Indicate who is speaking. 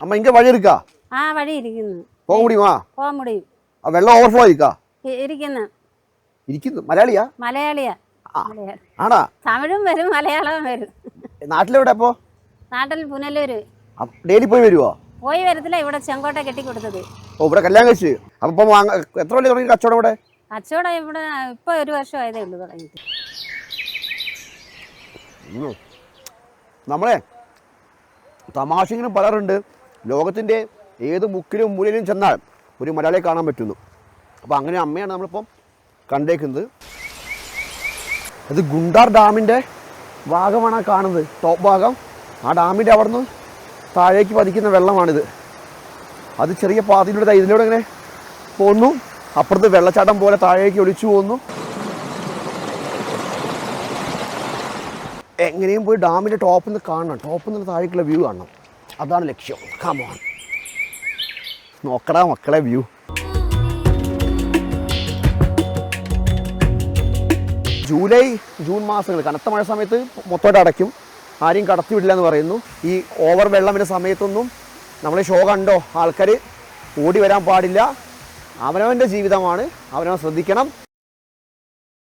Speaker 1: അമ്മ ഇങ്ങ വഴി എടുക്കാ
Speaker 2: ആ വഴി ഇരിക്കുന്നു.
Speaker 1: പോകാൻ മുടിയുമാ?
Speaker 2: പോകാൻ മുടിയും.
Speaker 1: വെള്ളം ഓവർഫ്ലോ ആയിരിക്കാ?
Speaker 2: ഇരിക്കുന്നു.
Speaker 1: മലയാളിയാ?
Speaker 2: മലയാളിയാ.
Speaker 1: ആടാ?
Speaker 2: തമിഴും വരും മലയാളവും വരും.
Speaker 1: നാട്ടിലെവിടെ അപ്പോ?
Speaker 2: നാട്ടിൽ പുനലൂര്.
Speaker 1: ഡെയിലി പോയി വരുവോ?
Speaker 2: പോയി വരത്തില്ല, ഇവിടെ ചെങ്കോട്ട കെട്ടിക്കൊടുത്തത്.
Speaker 1: ഓ, ഇവിടെ കല്യാണം കഴിച്ച്. അപ്പൊ എത്ര വലിയ തുടങ്ങി കച്ചവടം ഇവിടെ?
Speaker 2: കച്ചവടം ഇവിടെ ഇപ്പൊ 1 വർഷം ആയതേ ഉള്ളൂ തുടങ്ങിയിട്ട്.
Speaker 1: നമ്മളെ തമാശിങ്ങനെ പറയാറുണ്ട്, ലോകത്തിൻ്റെ ഏത് മുക്കിലും മൂലയിലും ചെന്നാൽ ഒരു മലയാളിയെ കാണാൻ പറ്റുന്നു. അപ്പോൾ അങ്ങനെ അമ്മയാണ് നമ്മളിപ്പം കണ്ടേക്കുന്നത്. ഇത് ഗുണ്ടാർ ഡാമിൻ്റെ ഭാഗമാണ് കാണുന്നത്, ടോപ്പ് ഭാഗം. ആ ഡാമിൻ്റെ അവിടെ നിന്ന് താഴേക്ക് പതിക്കുന്ന വെള്ളമാണിത്. അത് ചെറിയ പാതയിലൂടെ ഇതിലൂടെ ഇങ്ങനെ പോകുന്നു. അപ്പുറത്ത് വെള്ളച്ചാട്ടം പോലെ താഴേക്ക് ഒലിച്ചു പോകുന്നു. എങ്ങനെയും പോയി ഡാമിൻ്റെ ടോപ്പിൽ നിന്ന് കാണണം, ടോപ്പിൽ നിന്ന് താഴേക്കുള്ള വ്യൂ കാണണം. അതാണ് ലക്ഷ്യം. കമോൺ, നോക്കടാ മക്കളെ വ്യൂ. ജൂൺ മാസങ്ങൾ കനത്ത മഴ സമയത്ത് മൊത്തമായിട്ട് അടയ്ക്കും, ആരെയും കടത്തി വിടില്ല എന്ന് പറയുന്നു. ഈ ഓവർ വെള്ളമിൻ്റെ സമയത്തൊന്നും നമ്മൾ ഷോ കണ്ടോ ആൾക്കാർ ഓടി വരാൻ പാടില്ല. അവനവൻ്റെ ജീവിതമാണ്, അവനവൻ ശ്രദ്ധിക്കണം.